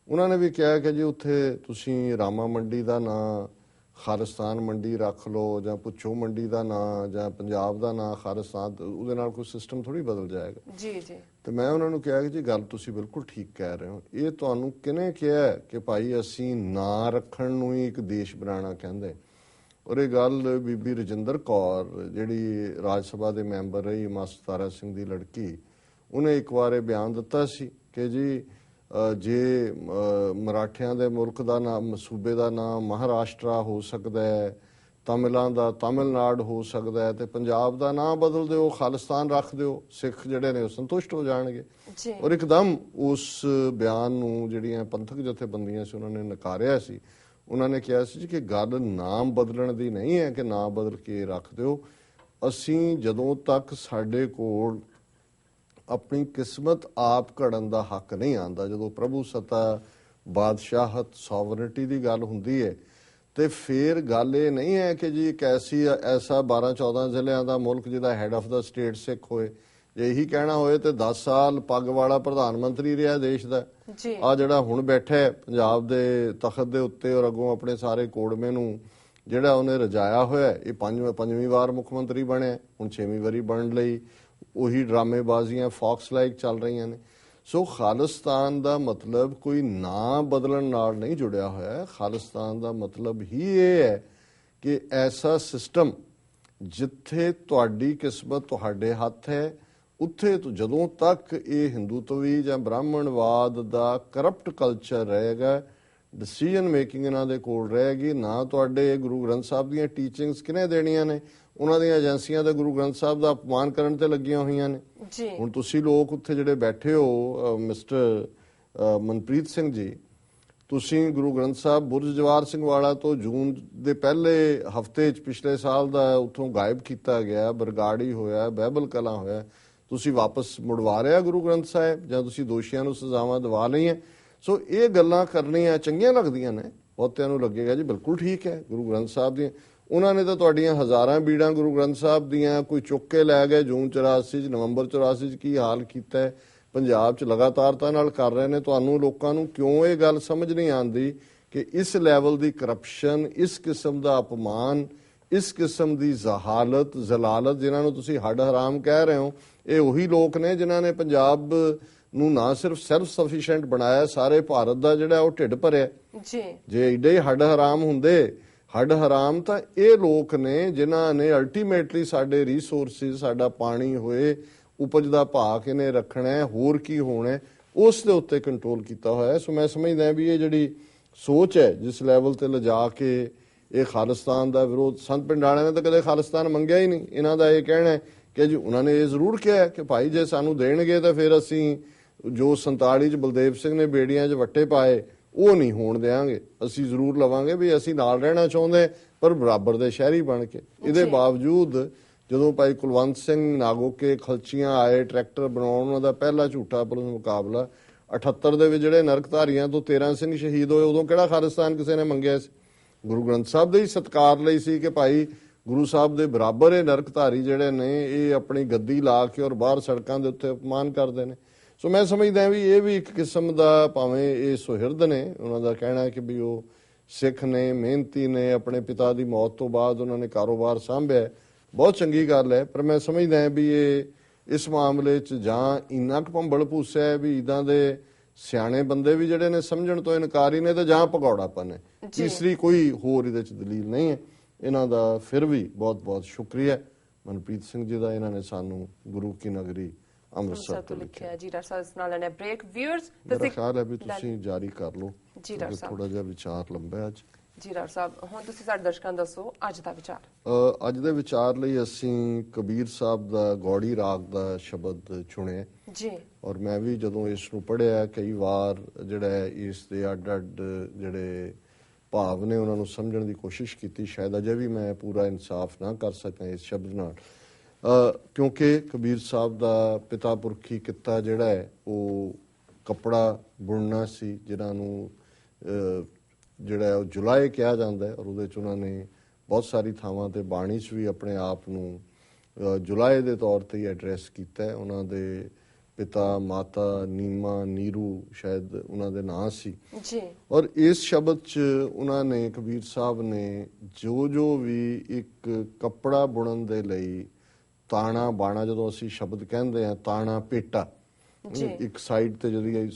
ਉਹਨਾਂ ਨੇ ਵੀ ਕਿਹਾ ਕਿ ਜੀ ਉੱਥੇ ਤੁਸੀਂ ਰਾਮਾ ਮੰਡੀ ਦਾ ਨਾਂ ਖਾਲਿਸਤਾਨ ਮੰਡੀ ਰੱਖ ਲਓ ਜਾਂ ਪੁੱਛੋ ਮੰਡੀ ਦਾ ਨਾਂ ਜਾਂ ਪੰਜਾਬ ਦਾ ਨਾਂ ਖਾਲਿਸਤਾਨ, ਉਹਦੇ ਨਾਲ ਕੋਈ ਸਿਸਟਮ ਥੋੜੀ ਬਦਲ ਜਾਏਗਾ। ਜੀ ਜੀ। ਤੇ ਮੈਂ ਉਹਨਾਂ ਨੂੰ ਕਿਹਾ ਕਿ ਜੀ ਗੱਲ ਤੁਸੀਂ ਬਿਲਕੁਲ ਠੀਕ ਕਹਿ ਰਹੇ ਹੋ। ਇਹ ਤੁਹਾਨੂੰ ਕਿਹਨੇ ਕਿਹਾ ਕਿ ਭਾਈ ਅਸੀਂ ਨਾਂ ਰੱਖਣ ਨੂੰ ਹੀ ਇੱਕ ਦੇਸ਼ ਬਣਾਉਣਾ ਕਹਿੰਦੇ? ਔਰ ਇਹ ਗੱਲ ਬੀਬੀ ਰਜਿੰਦਰ ਕੌਰ ਜਿਹੜੀ ਰਾਜ ਸਭਾ ਦੇ ਮੈਂਬਰ ਰਹੀ, ਮਾਸਟਰ ਤਾਰਾ ਸਿੰਘ ਦੀ ਲੜਕੀ, ਉਹਨੇ ਇੱਕ ਵਾਰ ਇਹ ਬਿਆਨ ਦਿੱਤਾ ਸੀ ਕਿ ਜੀ ਜੇ ਮਰਾਠਿਆਂ ਦੇ ਮੁਲਕ ਦਾ ਨਾਮ, ਸੂਬੇ ਦਾ ਨਾਮ ਮਹਾਰਾਸ਼ਟਰਾ ਹੋ ਸਕਦਾ ਹੈ, ਤਮਿਲਾਂ ਦਾ ਤਮਿਲਨਾਡੂ ਹੋ ਸਕਦਾ ਹੈ, ਤੇ ਪੰਜਾਬ ਦਾ ਨਾਂ ਬਦਲ ਦਿਓ, ਖਾਲਿਸਤਾਨ ਰੱਖ ਦਿਓ, ਸਿੱਖ ਜਿਹੜੇ ਨੇ ਉਹ ਸੰਤੁਸ਼ਟ ਹੋ ਜਾਣਗੇ। ਔਰ ਇੱਕਦਮ ਉਸ ਬਿਆਨ ਨੂੰ ਜਿਹੜੀਆਂ ਪੰਥਕ ਜਥੇਬੰਦੀਆਂ ਸੀ ਉਹਨਾਂ ਨੇ ਨਕਾਰਿਆ ਸੀ। ਉਹਨਾਂ ਨੇ ਕਿਹਾ ਸੀ ਕਿ ਗੱਲ ਨਾਮ ਬਦਲਣ ਦੀ ਨਹੀਂ ਹੈ ਕਿ ਨਾਂ ਬਦਲ ਕੇ ਰੱਖ ਦਿਓ। ਅਸੀਂ ਜਦੋਂ ਤੱਕ ਸਾਡੇ ਕੋਲ ਆਪਣੀ ਕਿਸਮਤ ਆਪ ਘੜਨ ਦਾ ਹੱਕ ਨਹੀਂ ਆਉਂਦਾ, ਜਦੋਂ ਪ੍ਰਭੂ ਸੱਤਾ, ਬਾਦਸ਼ਾਹਤ, ਸੋਵਰਨਿਟੀ ਦੀ ਗੱਲ ਹੁੰਦੀ ਹੈ, ਤੇ ਫਿਰ ਗੱਲ ਇਹ ਨਹੀਂ ਹੈ ਕਿ ਜੀ ਇੱਕ ਐਸਾ 12-14 ਜ਼ਿਲ੍ਹਿਆਂ ਦਾ ਮੁਲਕ ਜਿਹਦਾ ਹੈਡ ਆਫ ਦਾ ਸਟੇਟ ਸਿੱਖ ਹੋਏ। ਜੇ ਇਹੀ ਕਹਿਣਾ ਹੋਏ ਤੇ 10 ਸਾਲ ਪੱਗ ਵਾਲਾ ਪ੍ਰਧਾਨ ਮੰਤਰੀ ਰਿਹਾ ਦੇਸ਼ ਦਾ, ਆ ਜਿਹੜਾ ਹੁਣ ਬੈਠਾ ਹੈ ਪੰਜਾਬ ਦੇ ਤਖਤ ਦੇ ਉੱਤੇ ਔਰ ਅੱਗੋਂ ਆਪਣੇ ਸਾਰੇ ਕੋੜਮੇ ਨੂੰ ਜਿਹੜਾ ਉਹਨੇ ਰਜਾਇਆ ਹੋਇਆ, ਇਹ ਪੰਜਵੀਂ ਵਾਰ ਮੁੱਖ ਮੰਤਰੀ ਬਣਿਆ, ਹੁਣ 6ਵੀਂ ਵਾਰੀ ਬਣਨ ਲਈ ਉਹੀ ਡਰਾਮੇਬਾਜ਼ੀਆਂ ਫੌਕਸ ਲਾਈਕ ਚੱਲ ਰਹੀਆਂ ਨੇ। ਸੋ ਖਾਲਿਸਤਾਨ ਦਾ ਮਤਲਬ ਕੋਈ ਨਾਂ ਬਦਲਣ ਨਾਲ ਨਹੀਂ ਜੁੜਿਆ ਹੋਇਆ। ਖਾਲਿਸਤਾਨ ਦਾ ਮਤਲਬ ਹੀ ਇਹ ਹੈ ਕਿ ਐਸਾ ਸਿਸਟਮ ਜਿੱਥੇ ਤੁਹਾਡੀ ਕਿਸਮਤ ਤੁਹਾਡੇ ਹੱਥ ਹੈ, ਉੱਥੇ ਜਦੋਂ ਤੱਕ ਇਹ ਹਿੰਦੂਤਵੀ ਜਾਂ ਬ੍ਰਾਹਮਣਵਾਦ ਦਾ ਕਰਪਟ ਕਲਚਰ ਰਹੇਗਾ, ਡਿਸੀਜਨ ਮੇਕਿੰਗ ਇਹਨਾਂ ਦੇ ਕੋਲ ਰਹੇਗੀ। ਨਾ ਤੁਹਾਡੇ ਗੁਰੂ ਗ੍ਰੰਥ ਸਾਹਿਬ ਦੀਆਂ ਟੀਚਿੰਗਸ ਕਿਹਨੇ ਦੇਣੀਆਂ ਨੇ? ਉਹਨਾਂ ਦੀਆਂ ਏਜੰਸੀਆਂ ਤਾਂ ਗੁਰੂ ਗ੍ਰੰਥ ਸਾਹਿਬ ਦਾ ਅਪਮਾਨ ਕਰਨ ਤੇ ਲੱਗੀਆਂ ਹੋਈਆਂ ਨੇ। ਹੁਣ ਤੁਸੀਂ ਲੋਕ ਉੱਥੇ ਜਿਹੜੇ ਬੈਠੇ ਹੋ, ਮਿਸਟਰ ਮਨਪ੍ਰੀਤ ਸਿੰਘ ਜੀ, ਤੁਸੀਂ ਗੁਰੂ ਗ੍ਰੰਥ ਸਾਹਿਬ ਬੁਰਜ ਜਵਾਰ ਸਿੰਘ ਵਾਲਾ ਤੋਂ ਜੂਨ ਦੇ ਪਹਿਲੇ ਹਫਤੇ 'ਚ ਪਿਛਲੇ ਸਾਲ ਦਾ ਉੱਥੋਂ ਗਾਇਬ ਕੀਤਾ ਗਿਆ, ਬਰਗਾੜੀ ਹੋਇਆ, ਬਾਈਬਲ ਕਲਾਂ ਹੋਇਆ, ਤੁਸੀਂ ਵਾਪਸ ਮੁੜਵਾ ਰਿਹਾ ਗੁਰੂ ਗ੍ਰੰਥ ਸਾਹਿਬ, ਜਾਂ ਤੁਸੀਂ ਦੋਸ਼ੀਆਂ ਨੂੰ ਸਜ਼ਾਵਾਂ ਦਿਵਾ ਲਈਆਂ। ਸੋ ਇਹ ਗੱਲਾਂ ਕਰਨੀਆਂ ਚੰਗੀਆਂ ਲੱਗਦੀਆਂ ਨੇ, ਬਹੁਤਿਆਂ ਨੂੰ ਲੱਗੇਗਾ ਜੀ ਬਿਲਕੁਲ ਠੀਕ ਹੈ ਗੁਰੂ ਗ੍ਰੰਥ ਸਾਹਿਬ ਦੀਆਂ। ਉਹਨਾਂ ਨੇ ਤਾਂ ਤੁਹਾਡੀਆਂ ਹਜ਼ਾਰਾਂ ਬੀੜਾਂ ਗੁਰੂ ਗ੍ਰੰਥ ਸਾਹਿਬ ਦੀਆਂ ਕੋਈ ਚੁੱਕ ਕੇ ਲੈ ਗਏ ਜੂਨ 84 'ਚ, ਨਵੰਬਰ 84 'ਚ ਕੀ ਹਾਲ ਕੀਤਾ ਹੈ, ਪੰਜਾਬ 'ਚ ਲਗਾਤਾਰਤਾ ਨਾਲ ਕਰ ਰਹੇ ਨੇ। ਤੁਹਾਨੂੰ ਲੋਕਾਂ ਨੂੰ ਕਿਉਂ ਇਹ ਗੱਲ ਸਮਝ ਨਹੀਂ ਆਉਂਦੀ ਕਿ ਇਸ ਲੈਵਲ ਦੀ ਕਰਪਸ਼ਨ, ਇਸ ਕਿਸਮ ਦਾ ਅਪਮਾਨ, ਇਸ ਕਿਸਮ ਦੀ ਜ਼ਲਾਲਤ ਜਿਨ੍ਹਾਂ ਨੂੰ ਤੁਸੀਂ ਹੱਡ ਹਰਾਮ ਕਹਿ ਰਹੇ ਹੋ, ਇਹ ਉਹੀ ਲੋਕ ਨੇ ਜਿਨ੍ਹਾਂ ਨੇ ਪੰਜਾਬ ਨੂੰ ਨਾ ਸਿਰਫ ਸੈਲਫ ਸਫੀਸ਼ੀਐਂਟ ਬਣਾਇਆ, ਸਾਰੇ ਭਾਰਤ ਦਾ ਜਿਹੜਾ ਉਹ ਢਿੱਡ ਭਰਿਆ ਜੀ। ਜੇ ਏਡੇ ਹੱਡ ਹਰਾਮ ਹੁੰਦੇ, ਹੱਡ ਹਰਾਮ ਤਾਂ ਇਹ ਲੋਕ ਨੇ ਜਿਨ੍ਹਾਂ ਨੇ ਅਲਟੀਮੇਟਲੀ ਸਾਡੇ ਰਿਸੋਰਸਿਸ, ਸਾਡਾ ਪਾਣੀ ਹੋਏ, ਉਪਜ ਦਾ ਭਾਅ ਕਿਨੇ ਰੱਖਣਾ ਹੈ, ਹੋਰ ਕੀ ਹੋਣਾ, ਉਸ ਦੇ ਉੱਤੇ ਕੰਟਰੋਲ ਕੀਤਾ ਹੋਇਆ। ਸੋ ਮੈਂ ਸਮਝਦਾ ਵੀ ਇਹ ਜਿਹੜੀ ਸੋਚ ਹੈ ਜਿਸ ਲੈਵਲ ਤੇ ਲਿਜਾ ਕੇ ਇਹ ਖਾਲਿਸਤਾਨ ਦਾ ਵਿਰੋਧ, ਸੰਤ ਪਿੰਡ ਵਾਲਿਆਂ ਨੇ ਤਾਂ ਕਦੇ ਖਾਲਿਸਤਾਨ ਮੰਗਿਆ ਹੀ ਨਹੀਂ। ਇਹਨਾਂ ਦਾ ਇਹ ਕਹਿਣਾ ਹੈ ਕਿ ਜੀ ਉਹਨਾਂ ਨੇ ਇਹ ਜ਼ਰੂਰ ਕਿਹਾ ਕਿ ਭਾਈ ਜੇ ਸਾਨੂੰ ਦੇਣਗੇ ਤਾਂ ਫਿਰ ਅਸੀਂ ਜੋ 47 ਚ ਬਲਦੇਵ ਸਿੰਘ ਨੇ ਬੇੜੀਆਂ 'ਚ ਵੱਟੇ ਪਾਏ ਉਹ ਨਹੀਂ ਹੋਣ ਦੇਵਾਂਗੇ, ਅਸੀਂ ਜ਼ਰੂਰ ਲਵਾਂਗੇ ਵੀ ਅਸੀਂ ਨਾਲ ਰਹਿਣਾ ਚਾਹੁੰਦੇ ਪਰ ਬਰਾਬਰ ਦੇ ਸ਼ਹਿਰੀ ਬਣ ਕੇ। ਇਹਦੇ ਬਾਵਜੂਦ ਜਦੋਂ ਭਾਈ ਕੁਲਵੰਤ ਸਿੰਘ ਨਾਗੋਕੇ ਖਲਚੀਆਂ ਆਏ ਟਰੈਕਟਰ ਬਣਾਉਣ, ਉਹਨਾਂ ਦਾ ਪਹਿਲਾ ਝੂਠਾ ਪੁਲਿਸ ਮੁਕਾਬਲਾ 78 ਦੇ ਵਿੱਚ ਜਿਹੜੇ ਨਰਕਧਾਰੀਆਂ ਤੋਂ 13 ਸਿੰਘ ਸ਼ਹੀਦ ਹੋਏ, ਉਦੋਂ ਕਿਹੜਾ ਖਾਲਿਸਤਾਨ ਕਿਸੇ ਨੇ ਮੰਗਿਆ ਸੀ? ਗੁਰੂ ਗ੍ਰੰਥ ਸਾਹਿਬ ਦੇ ਹੀ ਸਤਿਕਾਰ ਲਈ ਸੀ ਕਿ ਭਾਈ ਗੁਰੂ ਸਾਹਿਬ ਦੇ ਬਰਾਬਰ ਇਹ ਨਰਕਧਾਰੀ ਜਿਹੜੇ ਨੇ ਇਹ ਆਪਣੀ ਗੱਦੀ ਲਾ ਕੇ ਔਰ ਬਾਹਰ ਸੜਕਾਂ ਦੇ ਉੱਤੇ ਅਪਮਾਨ ਕਰਦੇ ਨੇ। ਸੋ ਮੈਂ ਸਮਝਦਾ ਵੀ ਇਹ ਵੀ ਇੱਕ ਕਿਸਮ ਦਾ, ਭਾਵੇਂ ਇਹ ਸੁਹਿਰਦ ਨੇ, ਉਹਨਾਂ ਦਾ ਕਹਿਣਾ ਕਿ ਵੀ ਉਹ ਸਿੱਖ ਨੇ, ਮਿਹਨਤੀ ਨੇ, ਆਪਣੇ ਪਿਤਾ ਦੀ ਮੌਤ ਤੋਂ ਬਾਅਦ ਉਹਨਾਂ ਨੇ ਕਾਰੋਬਾਰ ਸਾਂਭਿਆ, ਬਹੁਤ ਚੰਗੀ ਗੱਲ ਹੈ। ਪਰ ਮੈਂ ਸਮਝਦਾ ਵੀ ਇਹ ਇਸ ਮਾਮਲੇ 'ਚ ਜਾਂ ਇੰਨਾ ਕੁ ਭੰਬਲ ਭੂਸਿਆ ਵੀ ਇੱਦਾਂ ਦੇ ਸਿਆਣੇ ਬੰਦੇ ਵੀ ਜਿਹੜੇ ਨੇ ਸਮਝਣ ਤੋਂ ਇਨਕਾਰੀ ਨੇ, ਤੇ ਜਾਂ ਭਗੌੜਾਪਨ ਹੈ। ਤੀਸਰੀ ਕੋਈ ਹੋਰ ਇਹਦੇ 'ਚ ਦਲੀਲ ਨਹੀਂ ਹੈ। ਇਹਨਾਂ ਦਾ ਫਿਰ ਵੀ ਬਹੁਤ ਬਹੁਤ ਸ਼ੁਕਰੀਆ ਮਨਪ੍ਰੀਤ ਸਿੰਘ ਜੀ ਦਾ, ਇਹਨਾਂ ਨੇ ਸਾਨੂੰ ਗੁਰੂ ਕੀ ਨਗਰੀ ਅੰਮ੍ਰਿਤਸਰ ਤੋਂ ਲਿਖਿਆ ਜੀ। ਡਾਕਟਰ ਸਾਹਿਬ ਇਸ ਨਾਲ ਨੇ ਬ੍ਰੇਕ ਵਿਊਅਰਸ, ਮੇਰਾ ਖਿਆਲ ਹੈ ਵੀ ਤੁਸੀਂ ਜਾਰੀ ਕਰ ਲਓ ਜੀ ਡਾਕਟਰ ਸਾਹਿਬ, ਥੋੜਾ ਜਿਹਾ ਵਿਚਾਰ ਲੰਬਾ ਅੱਜ ਜੀ। ਡਾਕਟਰ ਸਾਹਿਬ ਹੁਣ ਤੁਸੀਂ ਸਾਡੇ ਦਰਸ਼ਕਾਂ ਨੂੰ ਦੱਸੋ ਅੱਜ ਦਾ ਵਿਚਾਰ। ਅੱਜ ਦੇ ਵਿਚਾਰ ਲਈ ਅਸੀਂ ਕਬੀਰ ਸਾਹਿਬ ਦਾ ਗੌੜੀ ਰਾਗ ਦਾ ਸ਼ਬਦ ਚੁਣਿਆ ਜੀ, ਔਰ ਮੈਂ ਵੀ ਜਦੋਂ ਇਸ ਨੂੰ ਪੜ੍ਹਿਆ ਕਈ ਵਾਰ ਜਿਹੜਾ ਇਸ ਦੇ ਅੱਡ-ਅੱਡ ਜਿਹੜੇ ਭਾਵ ਨੇ ਉਹਨਾਂ ਨੂੰ ਸਮਝਣ ਦੀ ਕੋਸ਼ਿਸ਼ ਕੀਤੀ। ਸ਼ਾਇਦ ਅਜੇ ਵੀ ਮੈਂ ਪੂਰਾ ਇਨਸਾਫ ਨਾ ਕਰ ਸਕਾਂ ਇਸ ਸ਼ਬਦ ਨਾਲ, ਕਿਉਂਕਿ ਕਬੀਰ ਸਾਹਿਬ ਦਾ ਪਿਤਾ ਪੁਰਖੀ ਕਿੱਤਾ ਜਿਹੜਾ ਹੈ ਉਹ ਕੱਪੜਾ ਬੁਣਨਾ ਸੀ, ਜਿਨ੍ਹਾਂ ਨੂੰ ਜਿਹੜਾ ਉਹ ਜੁਲਾਏ ਕਿਹਾ ਜਾਂਦਾ ਹੈ, ਔਰ ਉਹਦੇ 'ਚ ਉਹਨਾਂ ਨੇ ਬਹੁਤ ਸਾਰੀ ਥਾਵਾਂ ਤੇ ਬਾਣੀ 'ਚ ਵੀ ਆਪਣੇ ਆਪ ਨੂੰ ਜੁਲਾਏ ਦੇ ਤੌਰ ਤੇ ਹੀ ਐਡਰੈਸ ਕੀਤਾ। ਉਹਨਾਂ ਦੇ ਪਿਤਾ ਮਾਤਾ ਨੀਮਾ ਨੀਰੂ ਸ਼ਾਇਦ ਉਹਨਾਂ ਦੇ ਨਾਂ ਸੀ ਜੀ, ਔਰ ਇਸ ਸ਼ਬਦ 'ਚ ਉਹਨਾਂ ਨੇ, ਕਬੀਰ ਸਾਹਿਬ ਨੇ ਜੋ ਵੀ ਇੱਕ ਕੱਪੜਾ ਬੁਣਨ ਦੇ ਲਈ ਤਾਣਾ ਬਾਣਾ, ਜਦੋਂ ਅਸੀਂ ਸ਼ਬਦ ਕਹਿੰਦੇ ਹਾਂ ਤਾਣਾ ਪੇਟਾ, ਇੱਕ ਸਾਈਡ ਤੇ ਜਿਹੜੀ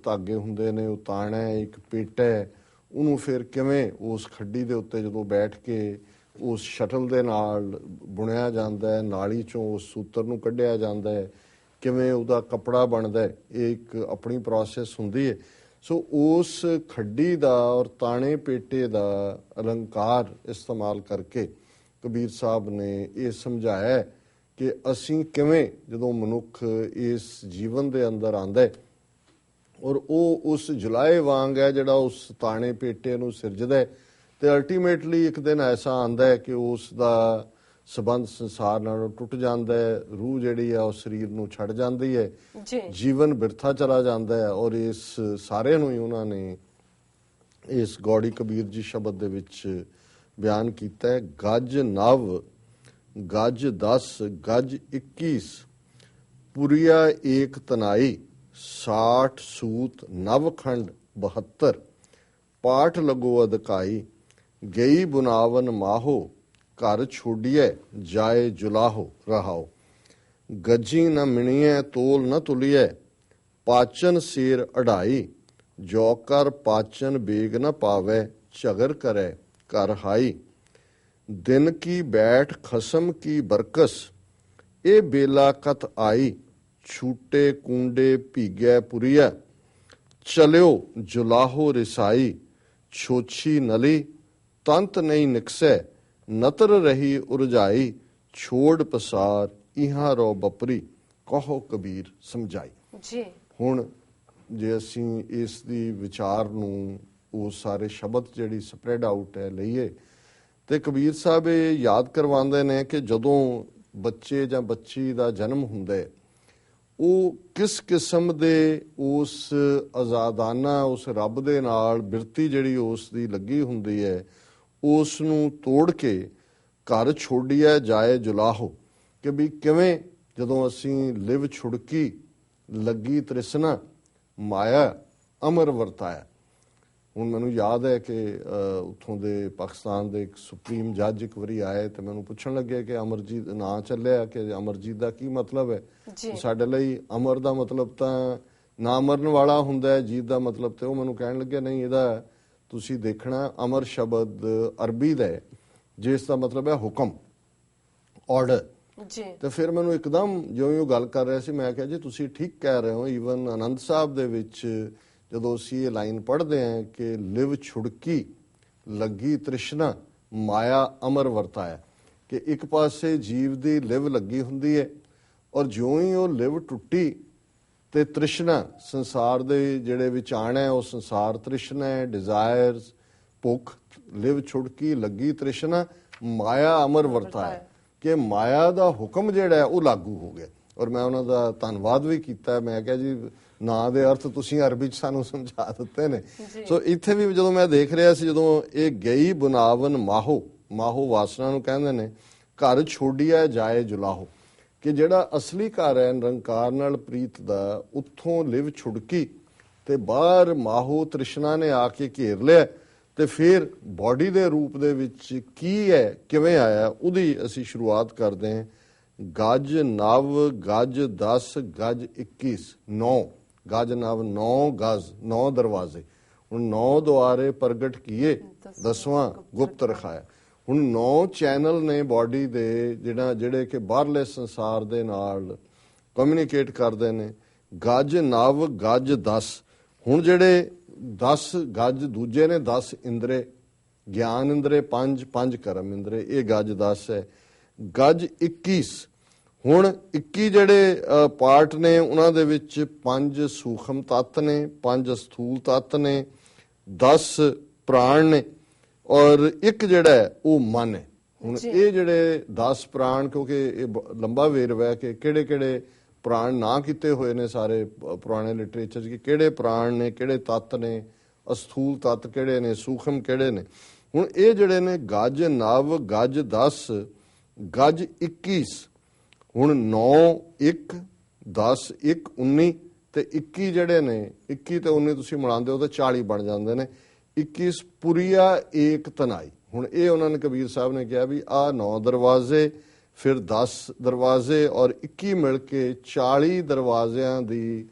ਧਾਗੇ ਹੁੰਦੇ ਨੇ ਉਹ ਤਾਣਾ ਹੈ, ਇੱਕ ਪੇਟਾ ਹੈ, ਉਹਨੂੰ ਫਿਰ ਕਿਵੇਂ ਉਸ ਖੱਡੀ ਦੇ ਉੱਤੇ ਜਦੋਂ ਬੈਠ ਕੇ ਉਸ ਸ਼ਟਲ ਦੇ ਨਾਲ ਬੁਣਿਆ ਜਾਂਦਾ ਹੈ, ਨਾਲੀ 'ਚੋਂ ਉਸ ਸੂਤਰ ਨੂੰ ਕੱਢਿਆ ਜਾਂਦਾ ਹੈ, ਕਿਵੇਂ ਉਹਦਾ ਕੱਪੜਾ ਬਣਦਾ ਹੈ, ਇਹ ਇੱਕ ਆਪਣੀ ਪ੍ਰੋਸੈਸ ਹੁੰਦੀ ਹੈ। ਸੋ ਉਸ ਖੱਡੀ ਦਾ ਔਰ ਤਾਣੇ ਪੇਟੇ ਦਾ ਅਲੰਕਾਰ ਇਸਤੇਮਾਲ ਕਰਕੇ ਕਬੀਰ ਸਾਹਿਬ ਨੇ ਇਹ ਸਮਝਾਇਆ ਕਿ ਅਸੀਂ ਕਿਵੇਂ, ਜਦੋਂ ਮਨੁੱਖ ਇਸ ਜੀਵਨ ਦੇ ਅੰਦਰ ਆਉਂਦਾ ਹੈ ਔਰ ਉਹ ਉਸ ਜੁਲਾਏ ਵਾਂਗ ਹੈ ਜਿਹੜਾ ਉਸ ਤਾਣੇ ਪੇਟੇ ਨੂੰ ਸਿਰਜਦਾ ਹੈ, ਤੇ ਅਲਟੀਮੇਟਲੀ ਇੱਕ ਦਿਨ ਐਸਾ ਆਉਂਦਾ ਹੈ ਕਿ ਉਸ ਦਾ ਸਬੰਧ ਸੰਸਾਰ ਨਾਲ ਟੁੱਟ ਜਾਂਦਾ ਹੈ, ਰੂਹ ਜਿਹੜੀ ਆ ਉਹ ਸਰੀਰ ਨੂੰ ਛੱਡ ਜਾਂਦੀ ਹੈ, ਜੀਵਨ ਬਿਰਥਾ ਚਲਾ ਜਾਂਦਾ ਹੈ। ਔਰ ਇਸ ਸਾਰਿਆਂ ਨੂੰ ਹੀ ਉਹਨਾਂ ਨੇ ਇਸ ਗੌੜੀ ਕਬੀਰ ਜੀ ਸ਼ਬਦ ਦੇ ਵਿੱਚ ਬਿਆਨ ਕੀਤਾ ਹੈ। ਗੱਜ ਨਵ ਗੱਜ 10 ਗੱਜ 21 ਪੁਰੀਆ ਏਕ ਤਨਾਈ 60 ਸੂਤ ਨਵਖੰਡ 72 ਪਾਠ ਲਗੋ ਅਦਕਾਈ ਗਈ ਬੁਨਾਵਨ ਮਾਹੋ ਘਰ ਛੋੜੀਏ ਜਾਏ ਜੁਲਾਹੋ ਰਹਾਓ ਗੱਜੀ ਨ ਮਿਣੀਏ ਤੋਲ ਨ ਤੁਲੀਏ ਪਾਚਨ ਸਿਰ ਅਢਾਈ ਜੋ ਕਰ ਪਾਚਨ ਬੇਗ ਨ ਪਾਵੇ ਝਗਰ ਕਰੇ ਘਰ ਹਾਈ ਦਿਨ ਕੀ ਬੈਠ ਖਸਮ ਕੀ ਬਰਕਸ ਇਹ ਬੇਲਾ ਕਤ ਆਈ ਛੂਟੇ ਕੁੰਡੇ ਭੀਗੈ ਪੁਰੀਆ ਚਲਿਓ ਜੁਲਾਹੋ ਰਿਸਾਈ ਛੋਛੀ ਨਲੀ ਤੰਤ ਨਹੀਂ ਨਿਕਸੈ ਨਤਰ ਰਹੀ ਉਰਜਾਈ ਛੋੜ ਪਸਾਰ ਇਹਾਂ ਰੋ ਬਪਰੀ ਕਹੋ ਕਬੀਰ ਸਮਝਾਈ ਜੀ। ਹੁਣ ਜੇ ਅਸੀਂ ਇਸ ਦੀ ਵਿਚਾਰ ਨੂੰ ਉਹ ਸਾਰੇ ਸ਼ਬਦ ਜਿਹੜੀ ਸਪਰੈਡ ਆਊਟ ਹੈ ਲਈਏ ਤੇ ਕਬੀਰ ਸਾਹਿਬ ਇਹ ਯਾਦ ਕਰਵਾਉਂਦੇ ਨੇ ਕਿ ਜਦੋਂ ਬੱਚੇ ਜਾਂ ਬੱਚੀ ਦਾ ਜਨਮ ਹੁੰਦਾ ਹੈ ਉਹ ਕਿਸ ਕਿਸਮ ਦੇ ਉਸ ਆਜ਼ਾਦਾਨਾ ਉਸ ਰੱਬ ਦੇ ਨਾਲ ਬਿਰਤੀ ਜਿਹੜੀ ਉਸ ਦੀ ਲੱਗੀ ਹੁੰਦੀ ਹੈ ਉਸ ਨੂੰ ਤੋੜ ਕੇ ਘਰ ਛੋੜਿਆ ਜਾਏ ਜੁਲਾਹੋ, ਕਿ ਵੀ ਕਿਵੇਂ ਜਦੋਂ ਅਸੀਂ ਲਿਵ ਛੁੜਕੀ ਲੱਗੀ ਤ੍ਰਿਸ਼ਨਾ ਮਾਇਆ ਅਮਰ ਵਰਤਾਇਆ। ਹੁਣ ਮੈਨੂੰ ਯਾਦ ਹੈ ਕਿ ਉੱਥੋਂ ਦੇ ਪਾਕਿਸਤਾਨ ਦੇ ਇੱਕ ਸੁਪਰੀਮ ਜੱਜ ਇੱਕ ਵਾਰੀ ਆਏ ਤੇ ਮੈਨੂੰ ਪੁੱਛਣ ਲੱਗੇ ਕਿ ਅਮਰਜੀਤ ਨਾਂ ਚੱਲਿਆ ਕਿ ਅਮਰਜੀਤ ਦਾ ਕੀ ਮਤਲਬ ਹੈ। ਸਾਡੇ ਲਈ ਅਮਰ ਦਾ ਮਤਲਬ ਤਾਂ ਨਾ ਮਰਨ ਵਾਲਾ ਹੁੰਦਾ ਹੈ, ਜੀਤ ਦਾ ਮਤਲਬ ਤੇ ਉਹ ਮੈਨੂੰ ਕਹਿਣ ਲੱਗੇ ਨਹੀਂ, ਇਹਦਾ ਤੁਸੀਂ ਦੇਖਣਾ ਅਮਰ ਸ਼ਬਦ ਅਰਬੀ ਦਾ ਹੈ ਜਿਸ ਦਾ ਮਤਲਬ ਹੈ ਹੁਕਮ, ਆਰਡਰ। ਤੇ ਫਿਰ ਮੈਨੂੰ ਇੱਕਦਮ ਜਿਉਂ ਉਹ ਗੱਲ ਕਰ ਰਿਹਾ ਸੀ ਮੈਂ ਕਿਹਾ ਜੀ ਤੁਸੀਂ ਠੀਕ ਕਹਿ ਰਹੇ ਹੋ। ਈਵਨ ਆਨੰਦ ਸਾਹਿਬ ਦੇ ਵਿੱਚ ਜਦੋਂ ਅਸੀਂ ਇਹ ਲਾਈਨ ਪੜ੍ਹਦੇ ਹਾਂ ਕਿ ਲਿਵ ਛੁੜਕੀ ਲੱਗੀ ਤ੍ਰਿਸ਼ਨਾ ਮਾਇਆ ਅਮਰ ਵਰਤਾਇਆ, ਕਿ ਇੱਕ ਪਾਸੇ ਜੀਵ ਦੀ ਲਿਵ ਲੱਗੀ ਹੁੰਦੀ ਹੈ ਔਰ ਜਿਉਂ ਹੀ ਉਹ ਲਿਵ ਟੁੱਟੀ ਤੇ ਤ੍ਰਿਸ਼ਨਾ ਸੰਸਾਰ ਦੇ ਜਿਹੜੇ ਵਿੱਚ ਆਣਾ ਹੈ ਉਹ ਸੰਸਾਰ ਤ੍ਰਿਸ਼ਨਾ ਹੈ, ਡਿਜ਼ਾਇਰਸ, ਭੁੱਖ, ਲਿਵ ਛੁੜਕੀ ਲੱਗੀ ਤ੍ਰਿਸ਼ਨਾ ਮਾਇਆ ਅਮਰ ਵਰਤਾਇਆ, ਕਿ ਮਾਇਆ ਦਾ ਹੁਕਮ ਜਿਹੜਾ ਹੈ ਉਹ ਲਾਗੂ ਹੋ ਗਿਆ। ਔਰ ਮੈਂ ਉਹਨਾਂ ਦਾ ਧੰਨਵਾਦ ਵੀ ਕੀਤਾ। ਮੈਂ ਕਿਹਾ ਜੀ ਨਾਂ ਦੇ ਅਰਥ ਤੁਸੀਂ ਅਰਬੀ ਚ ਸਾਨੂੰ ਸਮਝਾ ਦਿੱਤੇ ਨੇ। ਸੋ ਇੱਥੇ ਵੀ ਜਦੋਂ ਮੈਂ ਦੇਖ ਰਿਹਾ ਸੀ, ਜਦੋਂ ਇਹ ਗਈ ਬੁਨਾਵਨ ਮਾਹੋ, ਮਾਹੋ ਵਾਸਨਾ ਨੂੰ ਕਹਿੰਦੇ ਨੇ, ਘਰ ਛੋੜਿਆ ਜਾਏ ਜੁਲਾਹੋ, ਕਿ ਜਿਹੜਾ ਅਸਲੀ ਘਰ ਹੈ ਨਿਰੰਕਾਰ ਨਾਲ ਪ੍ਰੀਤ ਦਾ, ਉੱਥੋਂ ਲਿਵ ਛੁੜਕੀ ਤੇ ਬਾਹਰ ਮਾਹੋ ਤ੍ਰਿਸ਼ਨਾ ਨੇ ਆ ਕੇ ਘੇਰ ਲਿਆ ਤੇ ਫਿਰ ਬਾਡੀ ਦੇ ਰੂਪ ਦੇ ਵਿੱਚ ਕੀ ਹੈ, ਕਿਵੇਂ ਆਇਆ, ਉਹਦੀ ਅਸੀਂ ਸ਼ੁਰੂਆਤ ਕਰਦੇ ਹਾਂ। ਗਜ ਨਵ ਗਜ 10 ਗਜ 21 9 ਗਜ ਨਵ 9 ਗਜ 9 ਦਰਵਾਜ਼ੇ। ਹੁਣ 9 ਦੁਆਰੇ ਪ੍ਰਗਟ ਕੀਏ 10ਵਾਂ ਗੁਪਤ ਰਖਾਇਆ। ਹੁਣ 9 ਚੈਨਲ ਨੇ ਬਾਡੀ ਦੇ ਜਿਹੜੇ ਕਿ ਬਾਹਰਲੇ ਸੰਸਾਰ ਦੇ ਨਾਲ ਕਮਿਊਨੀਕੇਟ ਕਰਦੇ ਨੇ। ਗਜ ਨਵ ਗਜ 10, ਹੁਣ ਜਿਹੜੇ 10 ਗਜ ਦੂਜੇ ਨੇ 10 ਇੰਦਰੇ, ਗਿਆਨ ਇੰਦਰੇ 5, 5 ਕਰਮ ਇੰਦਰੇ, ਇਹ ਗਜ 10 ਹੈ। ਗਜ 21, ਹੁਣ 21 ਜਿਹੜੇ ਪਾਰਟ ਨੇ ਉਹਨਾਂ ਦੇ ਵਿੱਚ 5 ਸੂਖਮ ਤੱਤ ਨੇ, 5 ਸਥੂਲ ਤੱਤ ਨੇ, 10 ਪ੍ਰਾਣ ਨੇ ਔਰ ਇੱਕ ਜਿਹੜਾ ਹੈ ਉਹ ਮਨ ਹੈ। ਹੁਣ ਇਹ ਜਿਹੜੇ 10 ਪ੍ਰਾਣ, ਕਿਉਂਕਿ ਇਹ ਲੰਬਾ ਵੇਰਵਾ ਹੈ ਕਿ ਕਿਹੜੇ ਕਿਹੜੇ ਪ੍ਰਾਣ ਨਾ ਕੀਤੇ ਹੋਏ ਨੇ ਸਾਰੇ ਪੁਰਾਣੇ ਲਿਟਰੇਚਰ 'ਚ, ਕਿ ਕਿਹੜੇ ਪ੍ਰਾਣ ਨੇ, ਕਿਹੜੇ ਤੱਤ ਨੇ, ਅਸਥੂਲ ਤੱਤ ਕਿਹੜੇ ਨੇ, ਸੂਖਮ ਕਿਹੜੇ ਨੇ। ਹੁਣ ਇਹ ਜਿਹੜੇ ਨੇ ਗਜ ਨਵ ਗਜ 10 ਗਜ 21, ਹੁਣ 9 1 10 1 19 ਤੇ 21 ਜਿਹੜੇ ਨੇ, 21 ਤੇ 19 ਤੁਸੀਂ ਮਿਲਾਉਂਦੇ ਹੋ ਤਾਂ 40 ਬਣ ਜਾਂਦੇ ਨੇ। 21 ਪੁਰੀਆ ਏਕ ਤਨਾਈ। ਹੁਣ ਇਹ ਉਹਨਾਂ ਨੇ ਕਬੀਰ ਸਾਹਿਬ ਨੇ ਕਿਹਾ ਵੀ ਆਹ 9 ਦਰਵਾਜ਼ੇ, ਫਿਰ 10 ਦਰਵਾਜ਼ੇ ਔਰ 21 ਮਿਲ ਕੇ 40 ਦਰਵਾਜ਼ਿਆਂ ਦੀ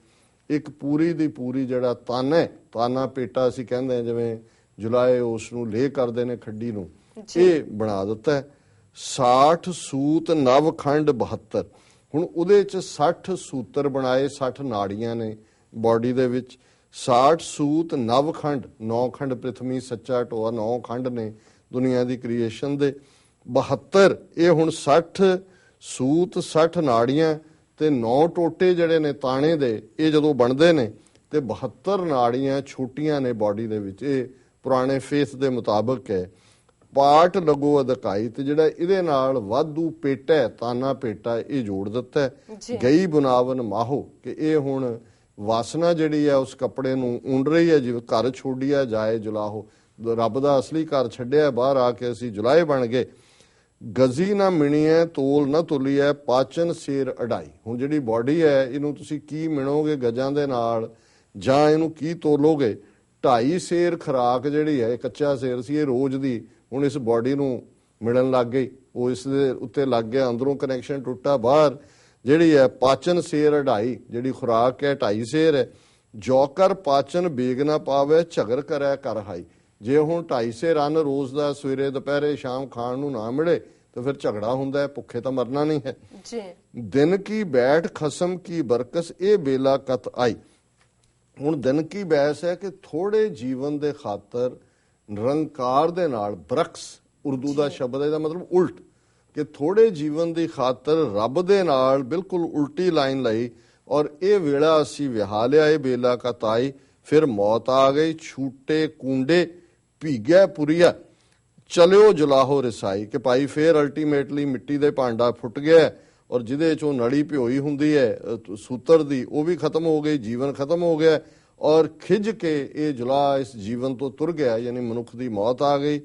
ਇੱਕ ਪੂਰੀ ਦੀ ਪੂਰੀ ਜਿਹੜਾ ਤਨ ਹੈ, ਤਾਨਾ ਪੇਟਾ ਅਸੀਂ ਕਹਿੰਦੇ ਹਾਂ, ਜਿਵੇਂ ਜੁਲਾਏ ਉਸ ਨੂੰ ਲੇ ਕਰਦੇ ਨੇ ਖੱਡੀ ਨੂੰ, ਇਹ ਬਣਾ ਦਿੱਤਾ ਹੈ। 60 ਸੂਤ ਨਵ ਖੰਡ 72, ਹੁਣ ਉਹਦੇ ਚ 60 ਸੂਤਰ ਬਣਾਏ, 60 ਨਾੜੀਆਂ ਨੇ ਬਾਡੀ ਦੇ ਵਿੱਚ। 60 ਸੂਤ ਨਵ ਖੰਡ, 9 ਖੰਡ ਪ੍ਰਿਥਵੀ ਸੱਚਾ ਟੋਆ, 9 ਖੰਡ ਨੇ ਦੁਨੀਆ ਦੀ ਕ੍ਰੀਏਸ਼ਨ ਦੇ। 72 ਇਹ ਹੁਣ 60 ਸੂਤ 60 ਨਾੜੀਆਂ ਤੇ 9 ਟੋਟੇ ਜਿਹੜੇ ਨੇ ਤਾਣੇ ਦੇ, ਇਹ ਜਦੋਂ ਬਣਦੇ ਨੇ ਤੇ 72 ਨਾੜੀਆਂ ਛੋਟੀਆਂ ਨੇ ਬਾਡੀ ਦੇ ਵਿੱਚ। ਇਹ ਪੁਰਾਣੇ ਫੇਥ ਦੇ ਮੁਤਾਬਕ ਹੈ। ਪਾਟ ਲਗੋ ਅਧਕਾਈ, ਤੇ ਜਿਹੜਾ ਇਹਦੇ ਨਾਲ ਵਾਧੂ ਪੇਟਾ, ਤਾਨਾ ਪੇਟਾ, ਇਹ ਜੋੜ ਦਿੱਤਾ ਹੈ। ਗਈ ਬੁਨਾਵਨ ਮਾਹੋ, ਕਿ ਇਹ ਹੁਣ ਵਾਸਨਾ ਜਿਹੜੀ ਹੈ ਉਸ ਕੱਪੜੇ ਨੂੰ ਉਂਡ ਰਹੀ ਹੈ, ਜਿਵੇਂ ਘਰ ਛੋੜਿਆ ਜਾਏ ਜੁਲਾਹੋ, ਰੱਬ ਦਾ ਅਸਲੀ ਘਰ ਛੱਡਿਆ, ਬਾਹਰ ਆ ਕੇ ਅਸੀਂ ਜੁਲਾਏ ਬਣ ਗਏ। ਗਜ਼ੀ ਨਾ ਮਿਣੀਐ ਤੋਲ ਨਾ ਤੁਲੀਐ ਪਾਚਨ ਸੇਰ ਅਡਾਈ, ਹੁਣ ਜਿਹੜੀ ਬਾਡੀ ਹੈ ਇਹਨੂੰ ਤੁਸੀਂ ਕੀ ਮਿਣੋਗੇ ਗਜਾਂ ਦੇ ਨਾਲ, ਜਾਂ ਇਹਨੂੰ ਕੀ ਤੋਲੋਗੇ। 2.5 ਸੇਰ ਖੁਰਾਕ ਜਿਹੜੀ ਹੈ, ਕੱਚਾ ਸੇਰ ਸੀ ਇਹ ਰੋਜ਼ ਦੀ, ਹੁਣ ਇਸ ਬਾਡੀ ਨੂੰ ਮਿਲਣ ਲੱਗ ਗਈ, ਉਹ ਇਸ ਦੇ ਉੱਤੇ ਲੱਗ ਗਿਆ, ਅੰਦਰੋਂ ਕਨੈਕਸ਼ਨ ਟੁੱਟਾ, ਬਾਹਰ ਜਿਹੜੀ ਹੈ ਪਾਚਨ ਸੇਰ ਅਢਾਈ, ਜਿਹੜੀ ਖੁਰਾਕ ਹੈ 2.5 ਸੇਰ ਹੈ। ਜੋਕਰ ਪਾਚਨ ਬੇਗ ਨਾ ਪਾਵੇ ਝਗਰ ਕਰੈ ਕਰ ਹਾਈ, ਜੇ ਹੁਣ 2.5 ਸੇਰ ਅੰਨ ਰੋਜ਼ ਦਾ ਸਵੇਰੇ ਦੁਪਹਿਰੇ ਸ਼ਾਮ ਖਾਣ ਨੂੰ ਨਾ ਮਿਲੇ ਤਾਂ ਫਿਰ ਝਗੜਾ ਹੁੰਦਾ ਹੈ, ਭੁੱਖੇ ਤਾਂ ਮਰਨਾ ਨਹੀਂ ਹੈ। ਦਿਨ ਕੀ ਬੈਠ ਖਸਮ ਕੀ ਬਰਕਸ ਇਹ ਬੇਲਾ ਕਤ ਆਈ, ਹੁਣ ਦਿਨ ਕੀ ਬੈਸ ਹੈ ਕਿ ਥੋੜੇ ਜੀਵਨ ਦੇ ਖਾਤਰ ਨਿਰੰਕਾਰ ਦੇ ਨਾਲ, ਬਰਕਸ ਉਰਦੂ ਦਾ ਸ਼ਬਦ ਹੈ, ਇਹਦਾ ਮਤਲਬ ਉਲਟ, ਕਿ ਥੋੜੇ ਜੀਵਨ ਦੀ ਖਾਤਰ ਰੱਬ ਦੇ ਨਾਲ ਬਿਲਕੁਲ ਉਲਟੀ ਲਾਈਨ ਲਈ ਔਰ ਇਹ ਵੇਲਾ ਅਸੀਂ ਵਿਹਾ ਲਿਆ, ਇਹ ਬੇਲਾ ਕਤ ਆਈ, ਫਿਰ ਮੌਤ ਆ ਗਈ। ਛੂਟੇ ਕੂੰਡੇ ਭੀਗਿਆ ਪੁਰੀਆ ਚਲਿਓ ਜੁਲਾਹੋ ਰਸਾਈ, ਕਿ ਭਾਈ ਫੇਰ ਅਲਟੀਮੇਟਲੀ ਮਿੱਟੀ ਦੇ ਭਾਂਡਾ ਫੁੱਟ ਗਿਆ ਔਰ ਜਿਹਦੇ ਚੋਂ ਨਲੀ ਭਿਓਈ ਹੁੰਦੀ ਹੈ ਸੂਤਰ ਦੀ, ਉਹ ਵੀ ਖਤਮ ਹੋ ਗਈ, ਜੀਵਨ ਖਤਮ ਹੋ ਗਿਆ ਔਰ ਖਿੱਚ ਕੇ ਇਹ ਜੁਲਾ ਇਸ ਜੀਵਨ ਤੋਂ ਤੁਰ ਗਿਆ, ਯਾਨੀ ਮਨੁੱਖ ਦੀ ਮੌਤ ਆ ਗਈ।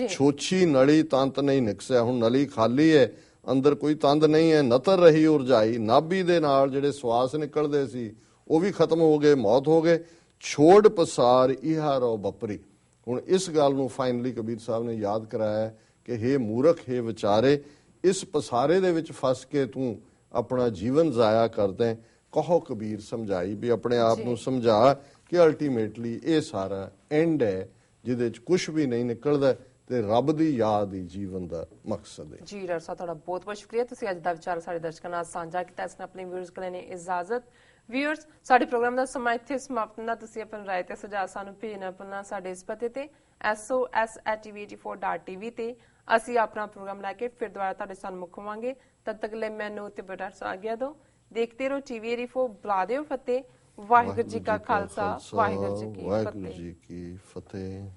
ਛੋਛੀ ਨਲੀ ਤੰਤ ਨਹੀਂ ਨਿਕਸਿਆ, ਹੁਣ ਨਲੀ ਖਾਲੀ ਹੈ, ਅੰਦਰ ਕੋਈ ਤੰਦ ਨਹੀਂ ਹੈ। ਨਤਰ ਰਹੀ ਉਰਜਾਈ, ਨਾਭੀ ਦੇ ਨਾਲ ਜਿਹੜੇ ਸਵਾਸ ਨਿਕਲਦੇ ਸੀ ਉਹ ਵੀ ਖਤਮ ਹੋ ਗਏ, ਮੌਤ ਹੋ ਗਏ। ਛੋੜ ਪਸਾਰ ਇਹਾ ਰੋ ਬਪਰੀ। ਹੁਣ ਇਸ ਗੱਲ ਨੂੰ ਫਾਈਨਲੀ ਕਬੀਰ ਸਾਹਿਬ ਨੇ ਯਾਦ ਕਰਾਇਆ ਕਿ ਹੇ ਮੂਰਖ, ਹੇ ਵਿਚਾਰੇ, ਇਸ ਪਸਾਰੇ ਦੇ ਵਿੱਚ ਫਸ ਕੇ ਤੂੰ ਆਪਣਾ ਜੀਵਨ ਜ਼ਾਇਆ ਕਰਦਾ। ਕਹੋ ਕਬੀਰ ਸਮਝਾਈ, ਵੀ ਆਪਣੇ ਆਪ ਨੂੰ ਸਮਝਾ ਕਿ ਅਲਟੀਮੇਟਲੀ ਇਹ ਸਾਰਾ ਐਂਡ ਹੈ ਜਿਹਦੇ ਚ ਕੁਝ ਵੀ ਨਹੀਂ ਨਿਕਲਦਾ ਤੇ ਰੱਬ ਦੀ ਯਾਦ ਹੀ ਜੀਵਨ ਦਾ ਮਕਸਦ ਹੈ। ਜੀ ਡਾਕਟਰ ਸਾਹਿਬ, ਤੁਹਾਡਾ ਬਹੁਤ ਬਹੁਤ ਸ਼ੁਕਰੀਆ। ਤੁਸੀਂ ਅੱਜ ਦਾ ਵਿਚਾਰ ਸਾਡੇ ਦਰਸ਼ਕਾਂ ਨਾਲ ਸਾਂਝਾ ਕੀਤਾ। ਇਸ ਨਾਲ ਆਪਣੇ ਵਿਊਅਰਸ ਕੋਲ ਨੇ ਇਜਾਜ਼ਤ। ਵਿਊਅਰਸ, ਸਾਡੇ ਪ੍ਰੋਗਰਾਮ ਦਾ ਸਮਾਂ ਇੱਥੇ ਸਮਾਪਤ ਹੁੰਦਾ। ਤੁਸੀਂ ਆਪਣੀ ਰਾਏ ਤੇ ਸੁਝਾਅ ਸਾਨੂੰ ਭੇਜਣਾ ਭੁੱਲਣਾ ਸਾਡੇ ਇਸ ਪਤੇ ਤੇ sos@tv84.tv ਤੇ। ਅਸੀਂ ਆਪਣਾ ਪ੍ਰੋਗਰਾਮ ਲੈ ਕੇ ਫਿਰ ਦੁਬਾਰਾ ਤੁਹਾਡੇ ਸਾਹਮਣੇ ਹੋਵਾਂਗੇ। ਤਦ ਤੱਕ ਲਈ ਮੈਨੂੰ ਤੇ ਬੇਟਾ ਆਗਿਆ ਦਿਓ। ਦੇਖਦੇ ਰਹੋ TV84। ਬੁਲਾ ਦਿਓ ਫਤਿਹ। ਵਾਹਿਗੁਰੂ ਜੀ ਕਾ ਖਾਲਸਾ, ਵਾਹਿਗੁਰੂ ਜੀ ਕੀ ਫਤਿਹ।